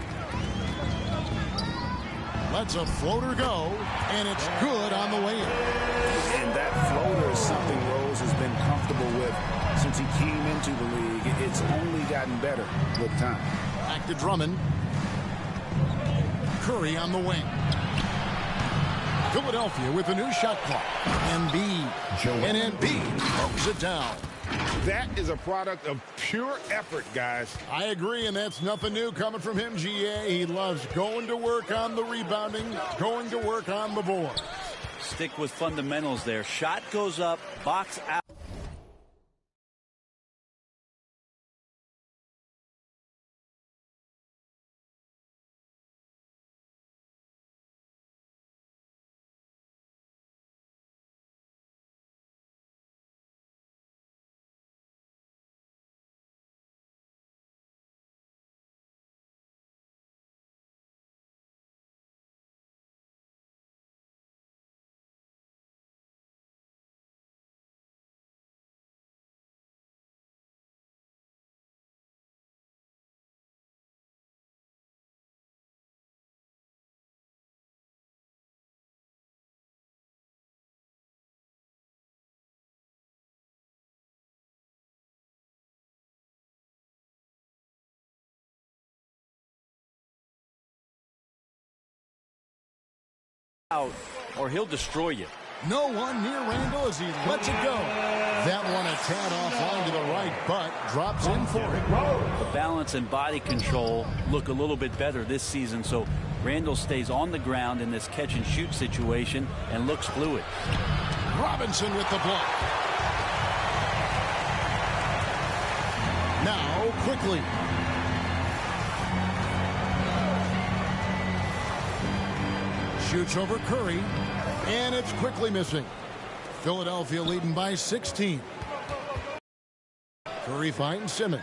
Lets a floater go, and it's good on the way in. And that floater is something Rose has been comfortable with since he came into the league. It's only gotten better with time. Back to Drummond. Curry on the wing. Philadelphia with a new shot clock. Embiid. And Embiid pokes it down. That is a product of pure effort, guys. I agree, and that's nothing new coming from him, GA. He loves going to work on the rebounding, going to work on the board. Stick with fundamentals there. Shot goes up, box out. Out, or he'll destroy you. No one near Randall as he lets it go. That one a tad offline to the right, but drops in for it. The balance and body control look a little bit better this season, so Randall stays on the ground in this catch-and-shoot situation and looks fluid. Robinson with the block. Now, quickly. Shoots over Curry, and it's quickly missing. Philadelphia leading by 16. Curry finds Simmons.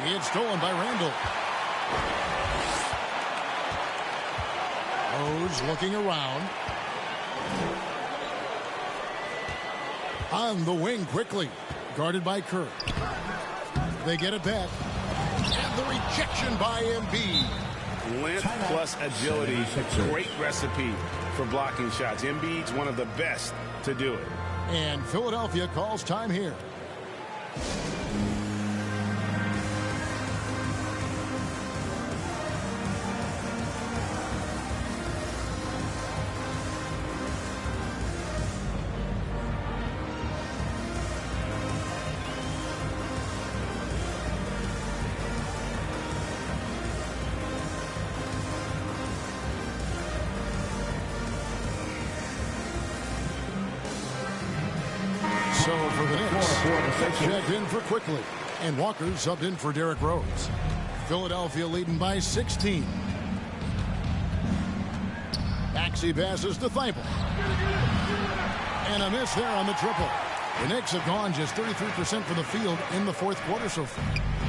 It's stolen by Randall. Rose looking around. On the wing quickly. Guarded by Curry. They get it back. And the rejection by Embiid. Length plus agility. Great recipe for blocking shots. Embiid's one of the best to do it. And Philadelphia calls time here. So for the Knicks, checked in for Quickly, and Walker subbed in for Derrick Rose. Philadelphia leading by 16. Maxey passes to Thibault. And a miss there on the triple. The Knicks have gone just 33% from the field in the fourth quarter so far.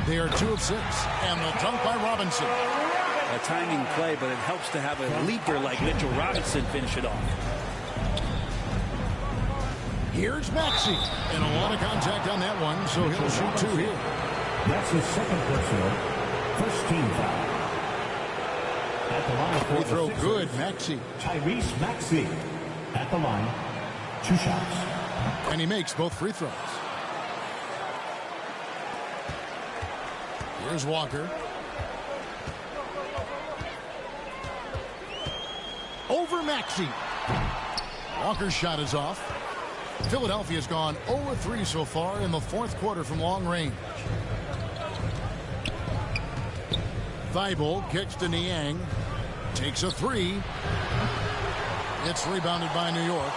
They are 2 of 6. And the dunk by Robinson. A timing play, but it helps to have a leaper like Mitchell Robinson finish it off. Here's Maxey. And a lot of contact on that one, so he'll shoot 2 here. That's his second personal. First team foul. At the line for Free throw the good, Maxey. Tyrese Maxey at the line. 2 shots. And he makes both free throws. Here's Walker. Over Maxey. Walker's shot is off. Philadelphia's gone 0-3 so far in the fourth quarter from long range. Thibault kicks to Niang. Takes a 3. It's rebounded by New York.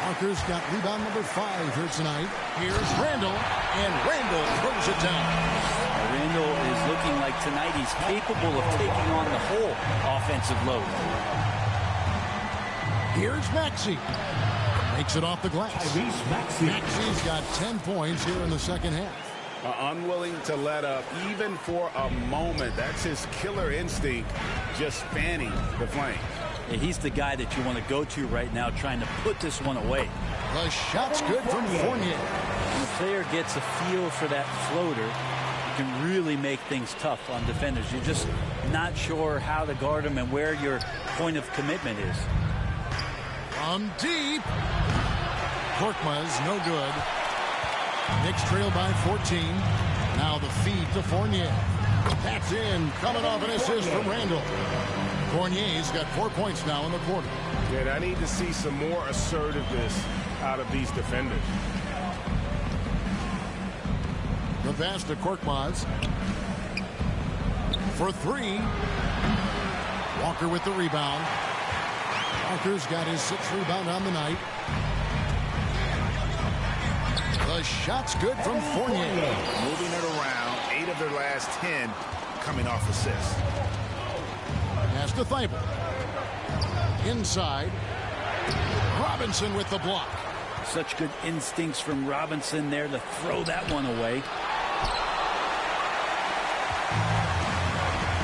Walker's got rebound number 5 here tonight. Here's Randall, and Randall throws it down. Randall is looking like tonight he's capable of taking on the whole offensive load. Here's Maxey. Makes it off the glass. Maxey's got 10 points here in the second half. Unwilling to let up even for a moment. That's his killer instinct, just fanning the flames. Yeah, he's the guy that you want to go to right now, trying to put this one away. The shot's good from Fournier. When the player gets a feel for that floater, you can really make things tough on defenders. You're just not sure how to guard them and where your point of commitment is. From deep. Korkmaz, no good. Knicks trail by 14. Now the feed to Fournier. That's in. Coming off an assist from Randall. Fournier's got 4 points now in the quarter. Yeah, I need to see some more assertiveness out of these defenders. The pass to Korkmaz. For 3. Walker with the rebound. Walker's got his 6th rebound on the night. The shot's good from Fournier. Moving it around. 8 of their last 10 coming off assists. Pass to Thibault. Inside. Robinson with the block. Such good instincts from Robinson there to throw that one away.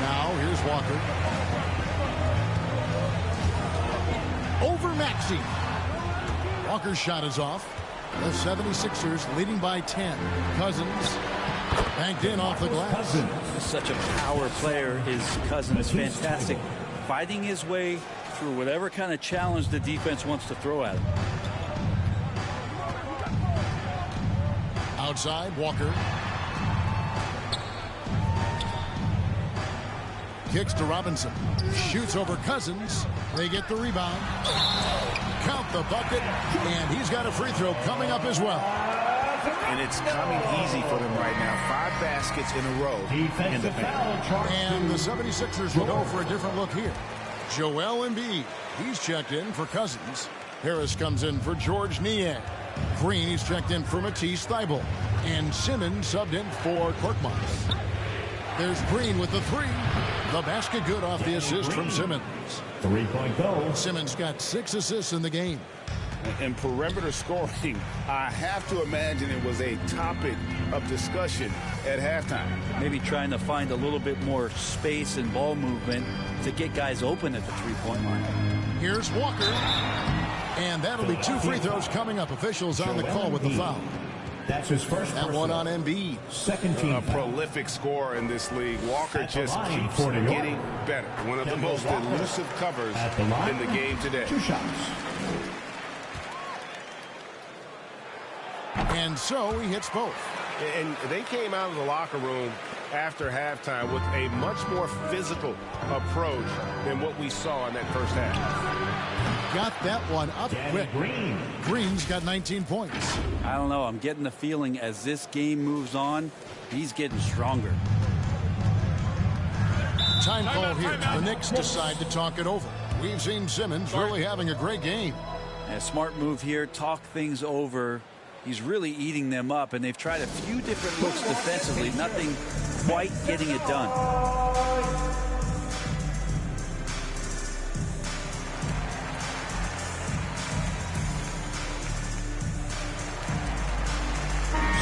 Now here's Walker. Over Maxey. Walker's shot is off. The 76ers leading by 10. Cousins banked in off the glass. Such a power player. His Cousins fantastic. Fighting his way through whatever kind of challenge the defense wants to throw at him. Outside, Walker. kicks to Robinson. Shoots over Cousins. They get the rebound. Count the bucket. And he's got a free throw coming up as well. And it's coming easy for them right now. 5 baskets in a row in the paint. And the 76ers will go for a different look here. Joel Embiid. He's checked in for Cousins. Harris comes in for George Niang. Green, he's checked in for Matisse Thybulle. And Simmons subbed in for Korkmaz. There's Green with the 3. The basket good off the assist from Simmons. 3-point goal. Simmons got 6 assists in the game. And perimeter scoring, I have to imagine it was a topic of discussion at halftime. Maybe trying to find a little bit more space and ball movement to get guys open at the three-point line. Here's Walker. And that'll be 2 free throws coming up. Officials on the call with the foul. That's his first. That one on Embiid. Second team. A prolific scorer in this league. Walker just keeps getting better. One of the most elusive covers in the game today. 2 shots. And so he hits both. And they came out of the locker room after halftime with a much more physical approach than what we saw in that first half. Got that one up quick. Green's got 19 points. I don't know. I'm getting the feeling as this game moves on, he's getting stronger. Time call here. The Knicks decide to talk it over. We've seen Simmons really having a great game. A smart move here. Talk things over. He's really eating them up, and they've tried a few different looks defensively. Nothing quite getting it done.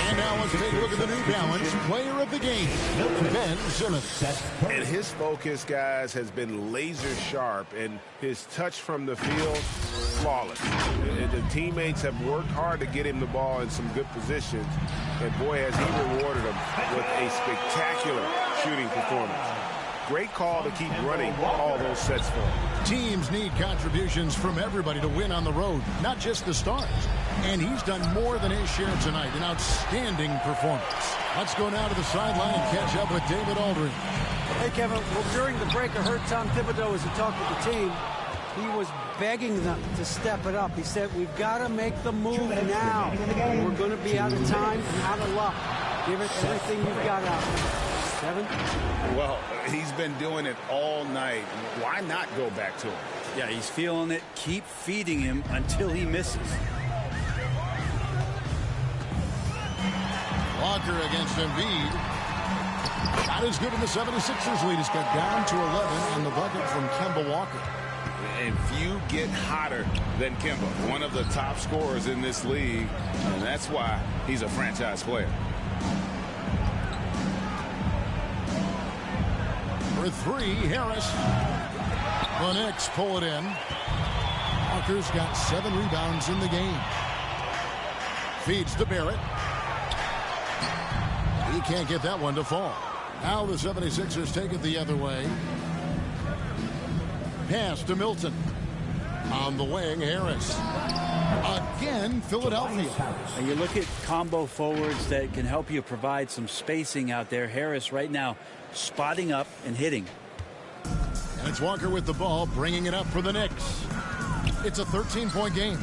And now let's take a look at the New Balance player of the game, Ben Simmons. And his focus, guys, has been laser sharp, and his touch from the field, flawless. The teammates have worked hard to get him the ball in some good positions, and boy, has he rewarded them with a spectacular shooting performance. Great call to keep running all those sets for him. Teams need contributions from everybody to win on the road, not just the stars. And he's done more than his share tonight. An outstanding performance. Let's go now to the sideline and catch up with David Aldridge. Hey, Kevin. Well, during the break, I heard Tom Thibodeau, as he talked with the team, he was begging them to step it up. He said, we've got to make the move now. We're going to be out of time and out of luck. Give it everything you've got out there. 7? Well, he's been doing it all night. Why not go back to him? Yeah, he's feeling it. Keep feeding him until he misses. Walker against Embiid. Shot is good in the 76ers lead. It's got down to 11 on the bucket from Kemba Walker. And few get hotter than Kemba, one of the top scorers in this league, and that's why he's a franchise player. For 3, Harris. The Knicks pull it in. Walker's got 7 rebounds in the game. Feeds to Barrett. He can't get that one to fall. Now the 76ers take it the other way. Pass to Milton. On the wing, Harris. Again, Philadelphia. And you look at combo forwards that can help you provide some spacing out there. Harris right now spotting up and hitting. And it's Walker with the ball, bringing it up for the Knicks. It's a 13-point game.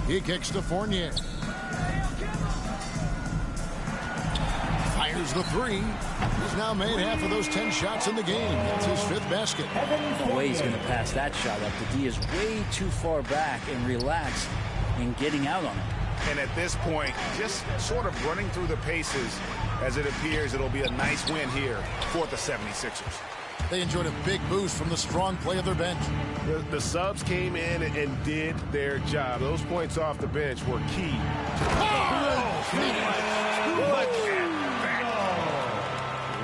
He kicks to Fournier. Fires the 3. He's now made half of those 10 shots in the game. That's his 5th basket. No way he's going to pass that shot up. The D is way too far back and relaxed in getting out on it. And at this point, just sort of running through the paces, as it appears it'll be a nice win here for the 76ers. They enjoyed a big boost from the strong play of their bench. The subs came in and did their job. Those points off the bench were key.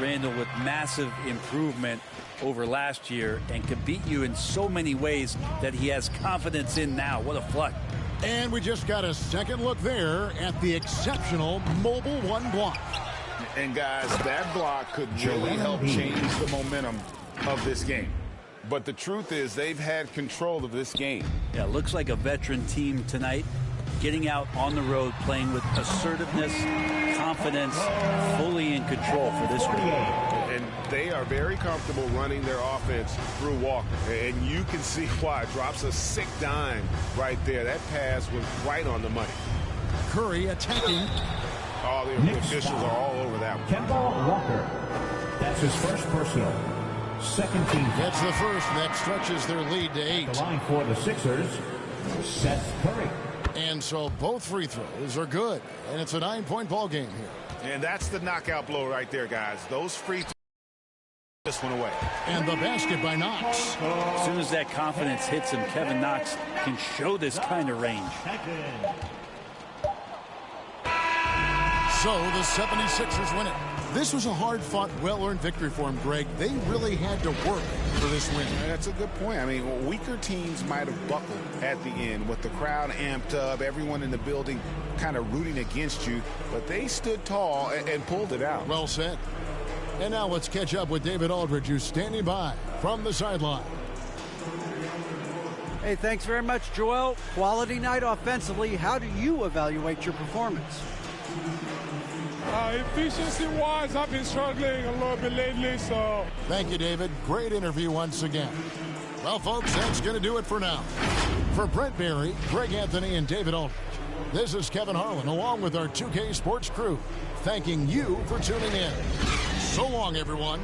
Randall with massive improvement over last year and could beat you in so many ways that he has confidence in now. What a flush. And we just got a second look there at the exceptional Mobile 1 block. And guys, that block could really help change the momentum of this game. But the truth is they've had control of this game. Yeah, looks like a veteran team tonight. getting out on the road, playing with assertiveness, confidence, fully in control for this group. And they are very comfortable running their offense through Walker. And you can see why. Drops a sick dime right there. That pass was right on the money. Curry attacking. All the officials are all over that one. Kemba Walker. That's his first personal. Second team. That's the first. That stretches their lead to 8. The line for the Sixers, Seth Curry. And so both free throws are good. And it's a 9-point ball game here. And that's the knockout blow right there, guys. Those free throws just went away. And the basket by Knox. As soon as that confidence hits him, Kevin Knox can show this kind of range. So the 76ers win it. This was a hard-fought, well-earned victory for them, Greg. They really had to work for this win. That's a good point. I mean, weaker teams might have buckled at the end with the crowd amped up, everyone in the building kind of rooting against you, but they stood tall and pulled it out. Well said. And now let's catch up with David Aldridge, who's standing by from the sideline. Hey, thanks very much, Joel. Quality night offensively. How do you evaluate your performance? Efficiency-wise, I've been struggling a little bit lately, so... Thank you, David. Great interview once again. Well, folks, that's going to do it for now. For Brent Barry, Greg Anthony, and David Aldridge, this is Kevin Harlan, along with our 2K Sports crew, thanking you for tuning in. So long, everyone.